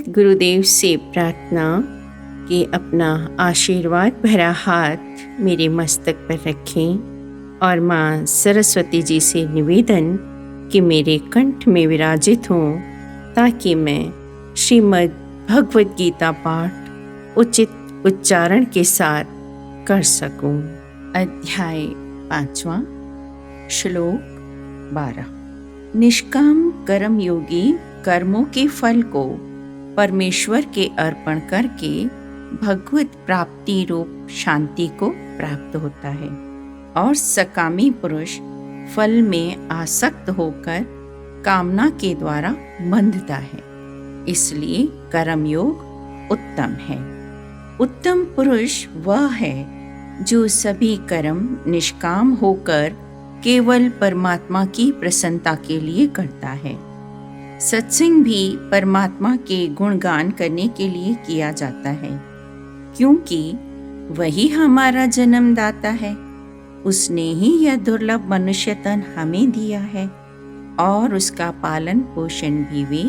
गुरुदेव से प्रार्थना कि अपना आशीर्वाद भरा हाथ मेरे मस्तक पर रखें और माँ सरस्वती जी से निवेदन कि मेरे कंठ में विराजित हों ताकि मैं श्रीमद् भगवद गीता पाठ उचित उच्चारण के साथ कर सकूं। अध्याय 5वां, श्लोक 12। निष्काम कर्म योगी कर्मों के फल को परमेश्वर के अर्पण करके भगवत प्राप्ति रूप शांति को प्राप्त होता है और सकामी पुरुष फल में आसक्त होकर कामना के द्वारा बंधता है। इसलिए कर्म योग उत्तम है। उत्तम पुरुष वह है जो सभी कर्म निष्काम होकर केवल परमात्मा की प्रसन्नता के लिए करता है। सत्संग भी परमात्मा के गुणगान करने के लिए किया जाता है, क्योंकि वही हमारा जन्मदाता है। उसने ही यह दुर्लभ मनुष्य तन हमें दिया है और उसका पालन पोषण भी वे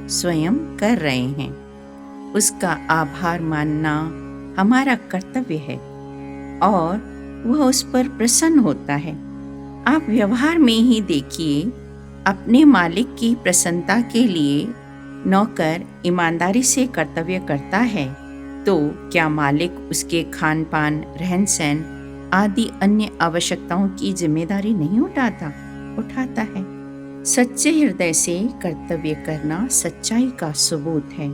स्वयं कर रहे हैं। उसका आभार मानना हमारा कर्तव्य है और वह उस पर प्रसन्न होता है। आप व्यवहार में ही देखिए, अपने मालिक की प्रसन्नता के लिए नौकर ईमानदारी से कर्तव्य करता है तो क्या मालिक उसके खान पान, रहन सहन आदि अन्य आवश्यकताओं की जिम्मेदारी नहीं उठाता है। सच्चे हृदय से कर्तव्य करना सच्चाई का सबूत है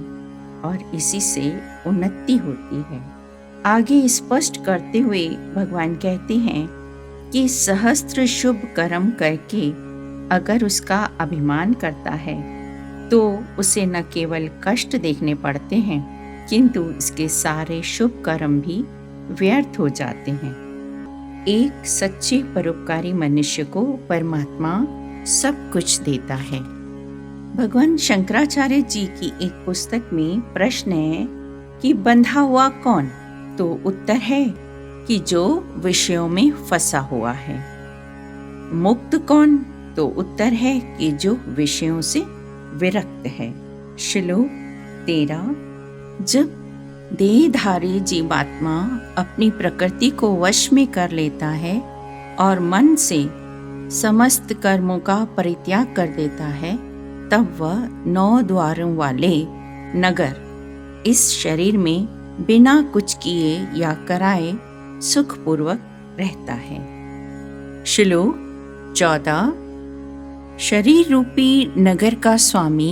और इसी से उन्नति होती है। आगे स्पष्ट करते हुए भगवान कहते हैं कि सहस्त्र शुभ कर्म करके अगर उसका अभिमान करता है तो उसे न केवल कष्ट देखने पड़ते हैं किंतु इसके सारे शुभ कर्म भी व्यर्थ हो जाते हैं। एक सच्चे परोपकारी मनुष्य को परमात्मा सब कुछ देता है। भगवान शंकराचार्य जी की एक पुस्तक में प्रश्न है कि बंधा हुआ कौन? तो उत्तर है कि जो विषयों में फंसा हुआ है। मुक्त कौन? तो उत्तर है कि जो विषयों से विरक्त है। श्लोक 13। जब देहधारी जीवात्मा अपनी प्रकृति को वश में कर लेता है और मन से समस्त कर्मों का परित्याग कर देता है, तब वह 9 द्वारों वाले नगर इस शरीर में बिना कुछ किए या कराए सुखपूर्वक रहता है। श्लोक 14। शरीर रूपी नगर का स्वामी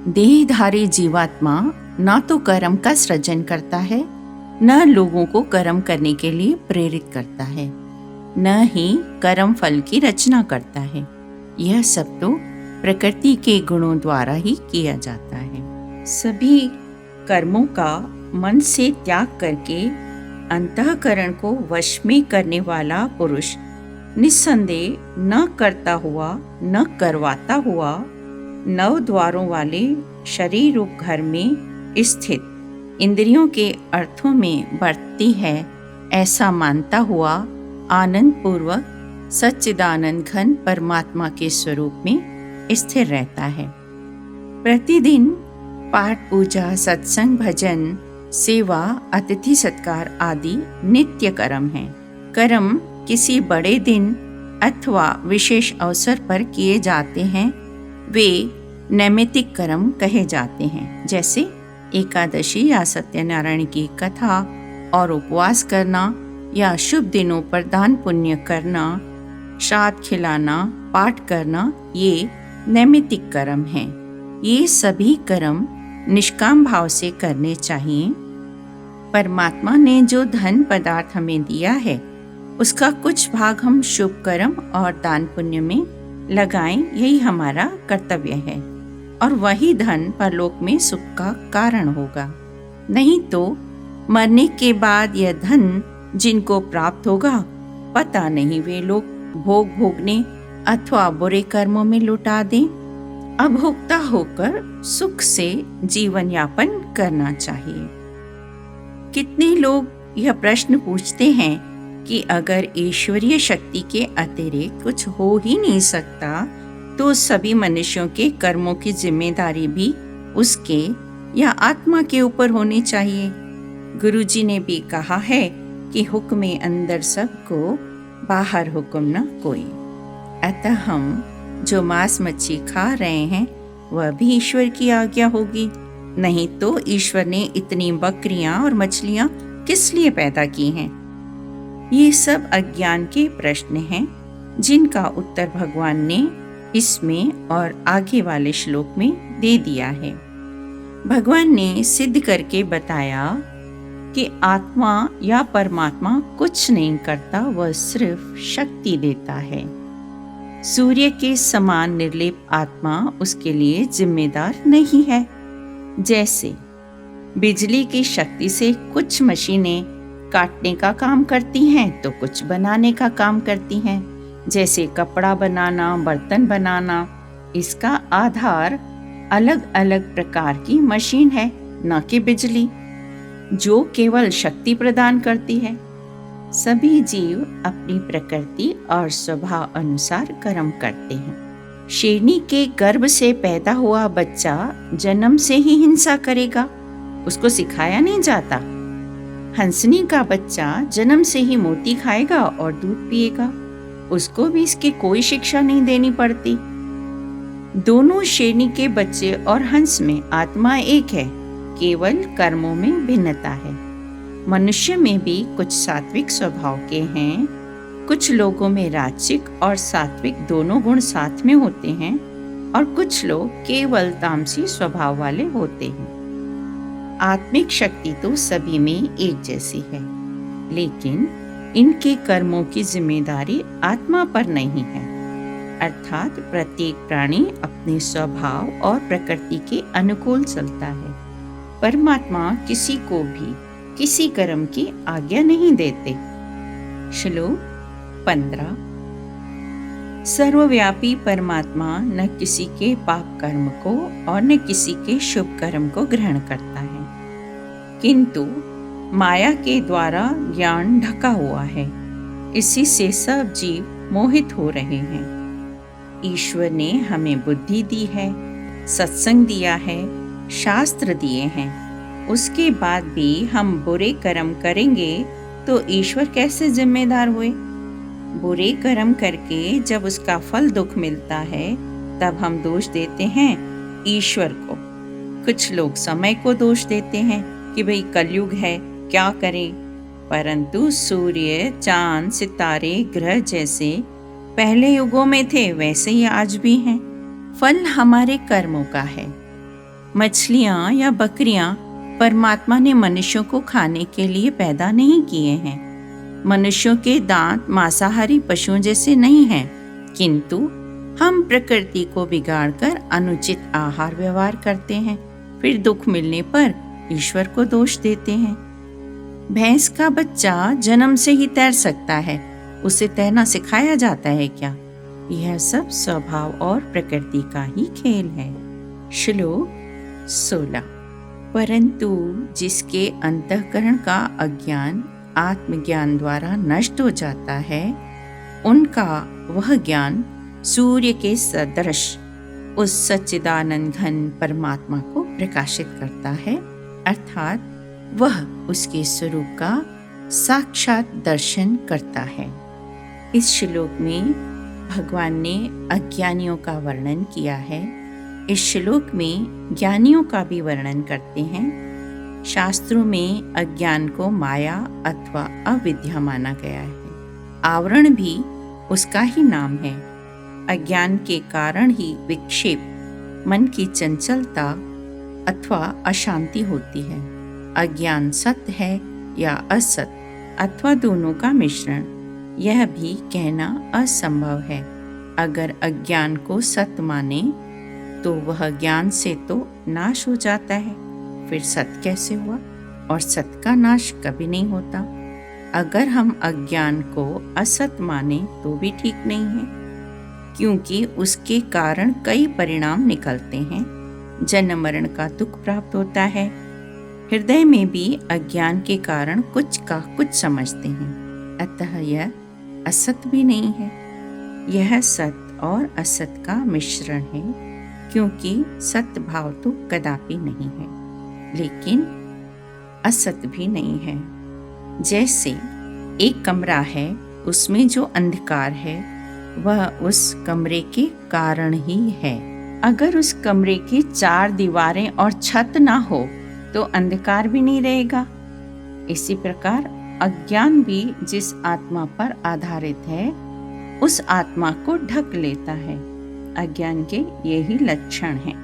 देहधारी जीवात्मा न तो कर्म का सृजन करता है, न लोगों को कर्म करने के लिए प्रेरित करता है, न ही कर्म फल की रचना करता है। यह सब तो प्रकृति के गुणों द्वारा ही किया जाता है। सभी कर्मों का मन से त्याग करके अंतःकरण को वश में करने वाला पुरुष निस्संदेह न करता हुआ न करवाता हुआ 9 द्वारों वाले शरीर रूप घर में स्थित इंद्रियों के अर्थों में बरतती है, ऐसा मानता हुआ आनंद पूर्वक सच्चिदानंद घन परमात्मा के स्वरूप में स्थिर रहता है। प्रतिदिन पाठ, पूजा, सत्संग, भजन, सेवा, अतिथि सत्कार आदि नित्य कर्म हैं। कर्म किसी बड़े दिन अथवा विशेष अवसर पर किए जाते हैं, वे नैमित्तिक कर्म कहे जाते हैं। जैसे एकादशी या सत्यनारायण की कथा और उपवास करना या शुभ दिनों पर दान पुण्य करना, श्राद्ध खिलाना, पाठ करना, ये नैमित्तिक कर्म हैं। ये सभी कर्म निष्काम भाव से करने चाहिए। परमात्मा ने जो धन पदार्थ हमें दिया है उसका कुछ भाग हम शुभ कर्म और दान पुण्य में लगाएं, यही हमारा कर्तव्य है और वही धन परलोक में सुख का कारण होगा। नहीं तो मरने के बाद यह धन जिनको प्राप्त होगा पता नहीं वे लोग भोग भोगने अथवा बुरे कर्मों में लुटा दें। अभोक्ता होकर सुख से जीवन यापन करना चाहिए। कितने लोग यह प्रश्न पूछते हैं कि अगर ईश्वरीय शक्ति के अतिरिक्त कुछ हो ही नहीं सकता तो सभी मनुष्यों के कर्मों की जिम्मेदारी भी उसके या आत्मा के ऊपर होनी चाहिए। गुरुजी ने भी कहा है कि हुक्म अंदर सबको, बाहर हुक्म न कोई। अतः हम जो मांस मच्छी खा रहे हैं वह भी ईश्वर की आज्ञा होगी, नहीं तो ईश्वर ने इतनी बकरियां और मछलियां किस लिए पैदा की हैं? ये सब अज्ञान के प्रश्न हैं जिनका उत्तर भगवान ने इसमें और आगे वाले श्लोक में दे दिया है। भगवान ने सिद्ध करके बताया कि आत्मा या परमात्मा कुछ नहीं करता, वह सिर्फ शक्ति देता है। सूर्य के समान निर्लेप आत्मा उसके लिए जिम्मेदार नहीं है। जैसे बिजली की शक्ति से कुछ मशीनें काटने का काम करती हैं तो कुछ बनाने का काम करती हैं, जैसे कपड़ा बनाना, बर्तन बनाना। इसका आधार अलग अलग प्रकार की मशीन है, न कि बिजली जो केवल शक्ति प्रदान करती है। सभी जीव अपनी प्रकृति और स्वभाव अनुसार कर्म करते हैं। शेरनी के गर्भ से पैदा हुआ बच्चा जन्म से ही हिंसा करेगा, उसको सिखाया नहीं जाता। हंसनी का बच्चा जन्म से ही मोती खाएगा और दूध पिएगा, उसको भी इसकी कोई शिक्षा नहीं देनी पड़ती। दोनों शेरनी के बच्चे और हंस में आत्मा एक है, केवल कर्मों में भिन्नता है। मनुष्य में भी कुछ सात्विक स्वभाव के हैं, कुछ लोगों में राजसिक और सात्विक दोनों गुण साथ में होते हैं, और कुछ लोग केवल तामसी स्वभाव वाले होते हैं। आत्मिक शक्ति तो सभी में एक जैसी है, लेकिन इनके कर्मों की जिम्मेदारी आत्मा पर नहीं है। अर्थात प्रत्येक प्राणी अपने स्वभाव और प्रकृति के अनुकूल चलता है। परमात्मा किसी को भी किसी कर्म की आज्ञा नहीं देते। श्लोक 15। सर्वव्यापी परमात्मा न किसी के पाप कर्म को और न किसी के शुभ कर्म को ग्रहण करता है, किंतु माया के द्वारा ज्ञान ढका हुआ है, इसी से सब जीव मोहित हो रहे हैं। ईश्वर ने हमें बुद्धि दी है, सत्संग दिया है, शास्त्र दिए हैं, उसके बाद भी हम बुरे कर्म करेंगे तो ईश्वर कैसे जिम्मेदार हुए? बुरे कर्म करके जब उसका फल दुख मिलता है तब हम दोष देते हैं ईश्वर को। कुछ लोग समय को दोष देते हैं कि भाई कलयुग है, क्या करें? परंतु सूर्य, चांद, सितारे, ग्रह जैसे पहले युगों में थे वैसे ही आज भी हैं। फल हमारे कर्मों का है। मछलियाँ या बकरियाँ परमात्मा ने मनुष्यों को खाने के लिए पैदा नहीं किए हैं। मनुष्यों के दांत मांसाहारी पशुओं जैसे नहीं हैं, किंतु हम प्रकृति को बिगाड़कर अनुचित आहार व्यवहार करते हैं, फिर दुख मिलने पर ईश्वर को दोष देते हैं। भैंस का बच्चा जन्म से ही तैर सकता है, उसे तैरना सिखाया जाता है क्या? यह सब स्वभाव और प्रकृति का ही खेल है। श्लोक 16। परंतु जिसके अंतःकरण का अज्ञान आत्मज्ञान द्वारा नष्ट हो जाता है, उनका वह ज्ञान सूर्य के सदृश उस सच्चिदानंद घन परमात्मा को प्रकाशित करता है, अर्थात वह उसके स्वरूप का साक्षात दर्शन करता है। इस श्लोक में भगवान ने अज्ञानियों का वर्णन किया है। इस श्लोक में ज्ञानियों का भी वर्णन करते हैं। शास्त्रों में अज्ञान को माया अथवा अविद्या माना गया है। आवरण भी उसका ही नाम है। अज्ञान के कारण ही विक्षेप, मन की चंचलता अथवा अशांति होती है। अज्ञान सत्य है या असत अथवा दोनों का मिश्रण, यह भी कहना असंभव है। अगर अज्ञान को सत्य माने तो वह ज्ञान से तो नाश हो जाता है, फिर सत्य कैसे हुआ? और सत्य का नाश कभी नहीं होता। अगर हम अज्ञान को असत माने तो भी ठीक नहीं है, क्योंकि उसके कारण कई परिणाम निकलते हैं। जन्म मरण का दुख प्राप्त होता है। हृदय में भी अज्ञान के कारण कुछ का कुछ समझते हैं, अतः यह असत भी नहीं है। यह सत्य और असत का मिश्रण है, क्योंकि सत्य भाव तो कदापि नहीं है। लेकिन असत भी नहीं है। जैसे एक कमरा है, उसमें जो अंधकार है वह उस कमरे के कारण ही है। अगर उस कमरे की 4 दीवारें और छत ना हो तो अंधकार भी नहीं रहेगा। इसी प्रकार अज्ञान भी जिस आत्मा पर आधारित है उस आत्मा को ढक लेता है। अज्ञान के यही लक्षण हैं,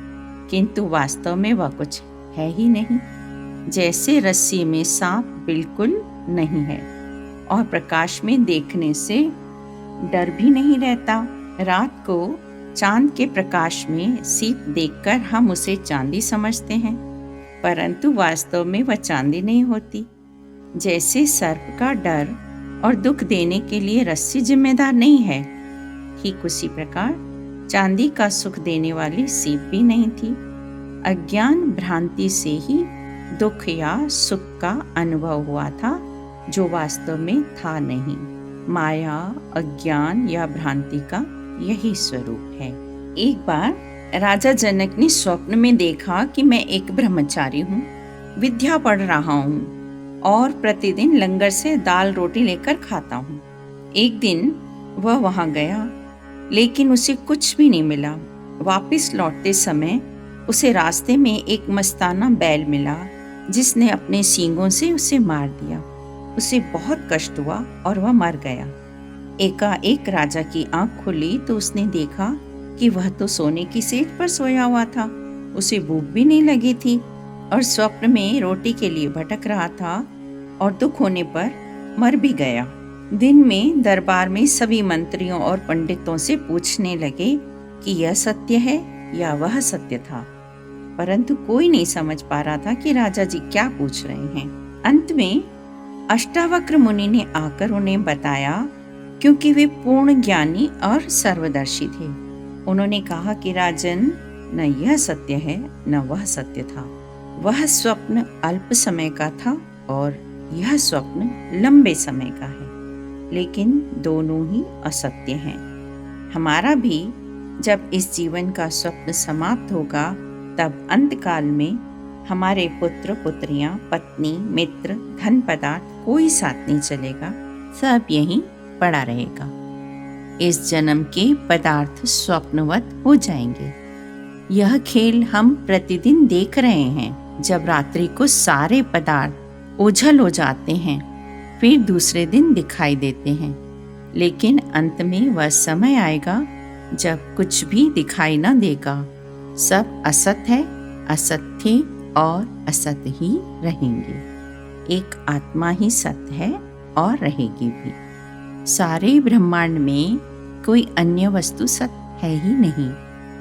किंतु वास्तव में वह कुछ है ही नहीं। जैसे रस्सी में सांप बिल्कुल नहीं है और प्रकाश में देखने से डर भी नहीं रहता। रात को चांद के प्रकाश में सीप देखकर हम उसे चांदी समझते हैं, परंतु वास्तव में वह चांदी नहीं होती। जैसे सर्प का डर और दुख देने के लिए रस्सी जिम्मेदार नहीं है, ठीक उसी प्रकार चांदी का सुख देने वाली सीप भी नहीं थी। अज्ञान भ्रांति से ही दुख या सुख का अनुभव हुआ था, जो वास्तव में था नहीं। माया, अज्ञान या भ्रांति का यही स्वरूप है। एक बार राजा जनक ने स्वप्न में देखा कि मैं एक ब्रह्मचारी हूँ, विद्या पढ़ रहा हूँ और प्रतिदिन लंगर से दाल रोटी लेकर खाता हूँ। एक दिन वह वहाँ गया, लेकिन उसे कुछ भी नहीं मिला। वापस लौटते समय उसे रास्ते में एक मस्ताना बैल मिला, जिसने अपने सींगों से उसे मार दिया। उसे बहुत कष्ट हुआ और वह मर गया। एकाएक राजा की आंख खुली तो उसने देखा कि वह तो सोने की सेज पर सोया हुआ था। उसे भूख भी नहीं लगी थी और स्वप्न में रोटी के लिए भटक रहा था और दुख होने पर मर भी गया। दिन में दरबार में सभी मंत्रियों और पंडितों से पूछने लगे कि यह सत्य है या वह सत्य था, परंतु कोई नहीं समझ पा रहा था कि राजा जी क्या पूछ रहे हैं। अंत में अष्टावक्र मुनि ने आकर उन्हें बताया, क्योंकि वे पूर्ण ज्ञानी और सर्वदर्शी थे। उन्होंने कहा कि राजन, न यह सत्य है न वह सत्य था। वह स्वप्न अल्प समय का था और यह स्वप्न लंबे समय का है, लेकिन दोनों ही असत्य हैं। हमारा भी जब इस जीवन का स्वप्न समाप्त होगा, तब अंतकाल में हमारे पुत्र पुत्रियां, पत्नी, मित्र, धन पदार्थ कोई साथ नहीं चलेगा, सब यहीं पड़ा रहेगा। इस जन्म के पदार्थ स्वप्नवत हो जाएंगे। यह खेल हम प्रतिदिन देख रहे हैं। जब रात्रि को सारे पदार्थ ओझल हो जाते हैं, फिर दूसरे दिन दिखाई देते हैं, लेकिन अंत में वह समय आएगा जब कुछ भी दिखाई न देगा। सब असत है, असत थे और असत ही रहेंगे। एक आत्मा ही सत्य है और रहेगी भी। सारे ब्रह्मांड में कोई अन्य वस्तु सत्य है ही नहीं।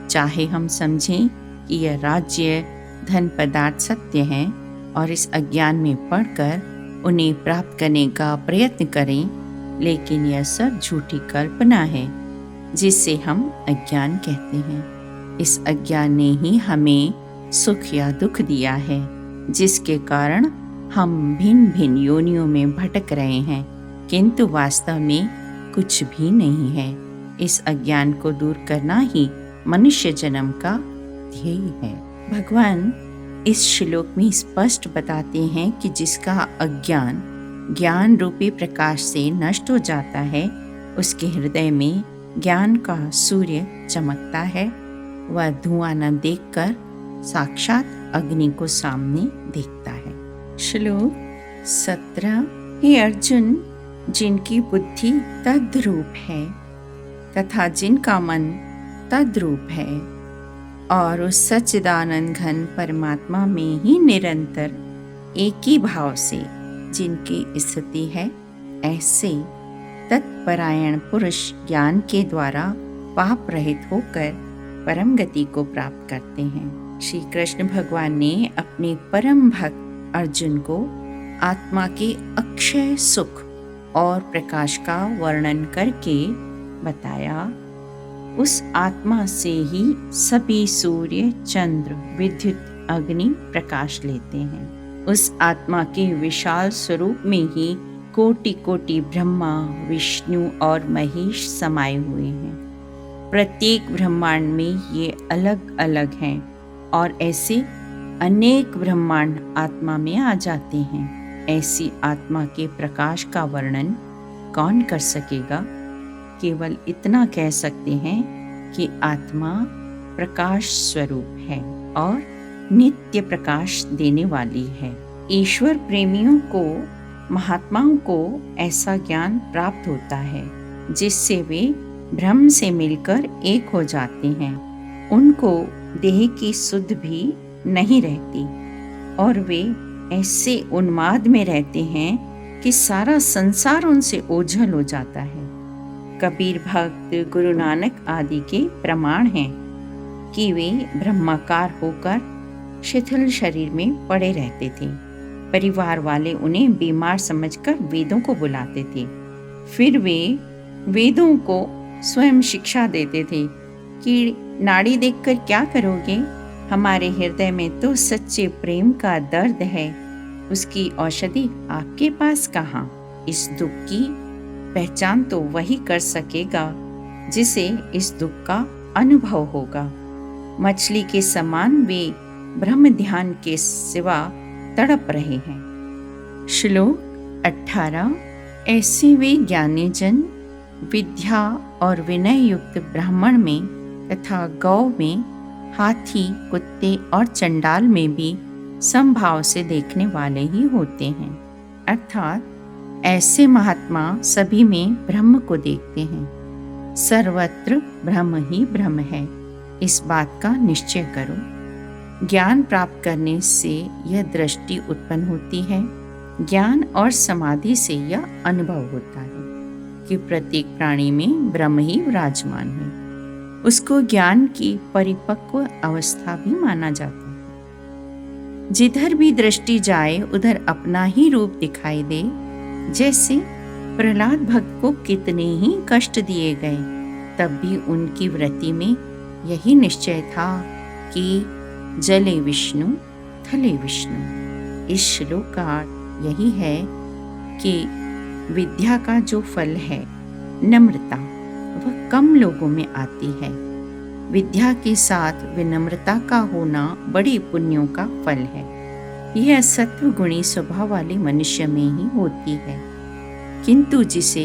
चाहे हम समझें कि यह राज्य, धन, पदार्थ सत्य हैं और इस अज्ञान में पड़कर उन्हें प्राप्त करने का प्रयत्न करें, लेकिन यह सब झूठी कल्पना है जिसे हम अज्ञान कहते हैं। इस अज्ञान ने ही हमें सुख या दुख दिया है, जिसके कारण हम भिन्न भिन्न योनियों में भटक रहे हैं, किंतु वास्तव में कुछ भी नहीं है। इस अज्ञान को दूर करना ही मनुष्य जन्म का ध्येय है। भगवान इस श्लोक में स्पष्ट बताते हैं कि जिसका अज्ञान ज्ञान रूपी प्रकाश से नष्ट हो जाता है, उसके हृदय में ज्ञान का सूर्य चमकता है। वह धुआं न देखकर साक्षात अग्नि को सामने देखता है। श्लोक 17। हे अर्जुन, जिनकी बुद्धि तद्रूप है तथा जिनका मन तद्रूप है और उस सच्चिदानंद घन परमात्मा में ही निरंतर एक ही भाव से जिनकी स्थिति है, ऐसे तत्परायण पुरुष ज्ञान के द्वारा पाप रहित होकर परम गति को प्राप्त करते हैं। श्री कृष्ण भगवान ने अपने परम भक्त अर्जुन को आत्मा के अक्षय सुख और प्रकाश का वर्णन करके बताया। उस आत्मा से ही सभी सूर्य, चंद्र, विद्युत, अग्नि प्रकाश लेते हैं। उस आत्मा के विशाल स्वरूप में ही कोटि कोटि ब्रह्मा, विष्णु और महेश समाये हुए हैं। प्रत्येक ब्रह्मांड में ये अलग अलग हैं और ऐसे अनेक ब्रह्मांड आत्मा में आ जाते हैं। ऐसी आत्मा के प्रकाश का वर्णन कौन कर सकेगा? केवल इतना कह सकते हैं कि आत्मा प्रकाश स्वरूप है और नित्य प्रकाश देने वाली है। ईश्वर प्रेमियों को, महात्माओं को ऐसा ज्ञान प्राप्त होता है जिससे वे ब्रह्म से मिलकर एक हो जाते हैं। उनको देह की सुध भी नहीं रहती और वे ऐसे उन्माद में रहते हैं कि सारा संसार उनसे ओझल हो जाता है। कबीर भक्त, गुरु नानक आदि के प्रमाण हैं कि वे ब्रह्माकार होकर शिथिल शरीर में पड़े रहते थे। परिवार वाले उन्हें बीमार समझकर वेदों को बुलाते थे। फिर वे वेदों को स्वयं शिक्षा देते थे कि नाड़ी देखकर क्या करोगे? हमारे हृदय में तो सच्चे प्रेम का दर्द है, उसकी औषधि आपके पास कहाँ? इस दुख की पहचान तो वही कर सकेगा जिसे इस दुख का अनुभव होगा। मछली के समान वे ब्रह्म ध्यान के सिवा तड़प रहे हैं। श्लोक 18। ऐसे वे ज्ञानी जन विद्या और विनय युक्त ब्राह्मण में तथा गौ में, हाथी, कुत्ते और चंडाल में भी समभाव से देखने वाले ही होते हैं। अर्थात ऐसे महात्मा सभी में ब्रह्म को देखते हैं। सर्वत्र ब्रह्म ही ब्रह्म है, इस बात का निश्चय करो। ज्ञान प्राप्त करने से यह दृष्टि उत्पन्न होती है। ज्ञान और समाधि से यह अनुभव होता है कि प्रत्येक प्राणी में ब्रह्म ही विराजमान है। उसको ज्ञान की परिपक्व अवस्था भी माना जाता है। जिधर भी दृष्टि जाए उधर अपना ही रूप दिखाई दे। जैसे प्रहलाद भक्त को कितने ही कष्ट दिए गए, तब भी उनकी वृत्ति में यही निश्चय था कि जले विष्णु थले विष्णु। इस श्लोक का अर्थ यही है कि विद्या का जो फल है, नम्रता, वह कम लोगों में आती है। विद्या के साथ विनम्रता का होना बड़ी पुण्यों का फल है। यह सत्व गुणी स्वभाव वाले मनुष्य में ही होती है। किंतु जिसे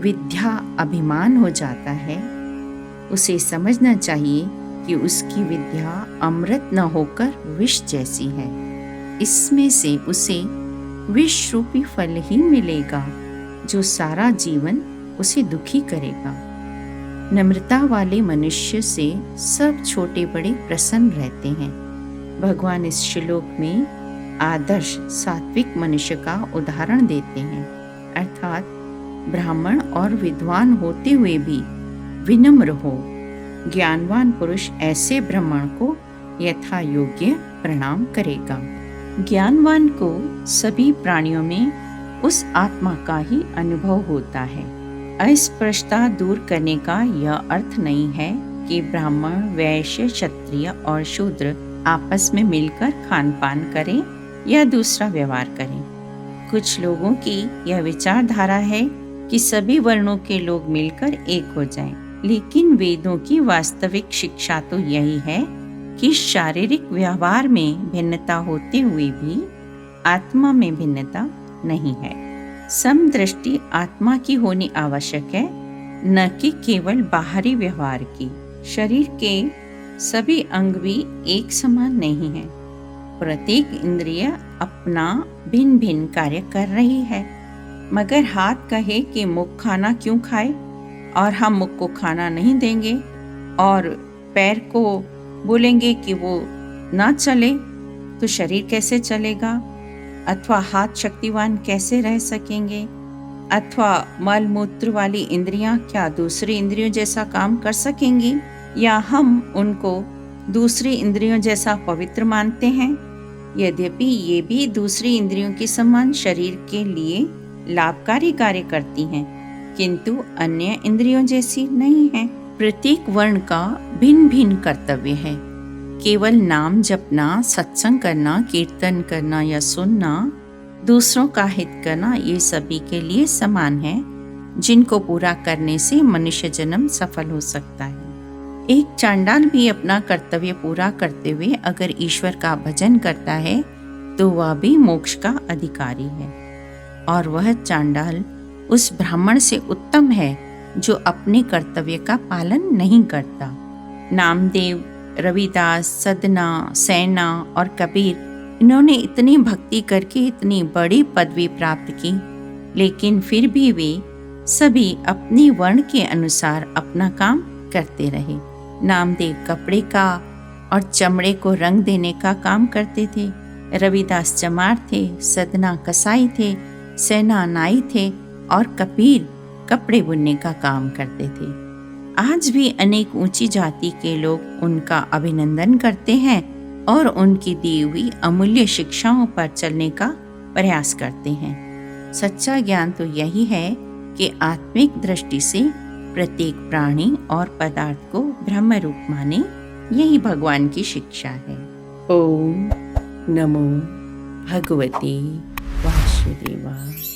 विद्या अभिमान हो जाता है, उसे समझना चाहिए कि उसकी विद्या अमृत न होकर विष जैसी है। इसमें से उसे विष रूपी फल ही मिलेगा जो सारा जीवन उसे दुखी करेगा। नम्रता वाले मनुष्य से सब छोटे बड़े प्रसन्न रहते हैं। भगवान इस श्लोक में आदर्श सात्विक मनुष्य का उदाहरण देते हैं, अर्थात ब्राह्मण और विद्वान होते हुए भी विनम्र हो। ज्ञानवान पुरुष ऐसे ब्राह्मण को यथा योग्य प्रणाम करेगा। ज्ञानवान को सभी प्राणियों में उस आत्मा का ही अनुभव होता है। अस्पृश्यता दूर करने का यह अर्थ नहीं है कि ब्राह्मण, वैश्य, क्षत्रिय और शूद्र आपस में मिलकर खान पान करें या दूसरा व्यवहार करें। कुछ लोगों की यह विचारधारा है कि सभी वर्णों के लोग मिलकर एक हो जाएं। लेकिन वेदों की वास्तविक शिक्षा तो यही है कि शारीरिक व्यवहार में भिन्नता होते हुए भी आत्मा में भिन्नता नहीं है। समदृष्टि आत्मा की होनी आवश्यक है, न कि केवल बाहरी व्यवहार की। शरीर के सभी अंग भी एक समान नहीं है। प्रत्येक इंद्रिय अपना भिन्न भिन्न कार्य कर रही है। मगर हाथ कहे कि मुख खाना क्यों खाए और हम मुख को खाना नहीं देंगे, और पैर को बोलेंगे कि वो ना चले, तो शरीर कैसे चलेगा? अथवा हाथ शक्तिवान कैसे रह सकेंगे? अथवा मल मूत्र वाली इंद्रियां क्या दूसरी इंद्रियों जैसा काम कर सकेंगी? या हम उनको दूसरी इंद्रियों जैसा पवित्र मानते हैं? यद्यपि ये भी दूसरी इंद्रियों के समान शरीर के लिए लाभकारी कार्य करती हैं, किंतु अन्य इंद्रियों जैसी नहीं है। प्रत्येक वर्ण का भिन्न भिन्न कर्तव्य है। केवल नाम जपना, सत्संग करना, कीर्तन करना या सुनना, दूसरों का हित करना, ये सभी के लिए समान है, जिनको पूरा करने से मनुष्य जन्म सफल हो सकता है। एक चांडाल भी अपना कर्तव्य पूरा करते हुए अगर ईश्वर का भजन करता है तो वह भी मोक्ष का अधिकारी है, और वह चांडाल उस ब्राह्मण से उत्तम है जो अपने कर्तव्य का पालन नहीं करता। नामदेव, रविदास, सदना, सैना और कबीर, इन्होंने इतनी भक्ति करके इतनी बड़ी पदवी प्राप्त की, लेकिन फिर भी वे सभी अपनी वर्ण के अनुसार अपना काम करते रहे। नामदेव कपड़े का और चमड़े को रंग देने का काम करते थे, रविदास चमार थे, सदना कसाई थे, सैना नाई थे और कबीर कपड़े बुनने का काम करते थे। आज भी अनेक ऊंची जाति के लोग उनका अभिनंदन करते हैं और उनकी दी हुई अमूल्य शिक्षाओं पर चलने का प्रयास करते हैं। सच्चा ज्ञान तो यही है कि आत्मिक दृष्टि से प्रत्येक प्राणी और पदार्थ को ब्रह्म रूप माने, यही भगवान की शिक्षा है। ओम नमो भगवते वासुदेवाय।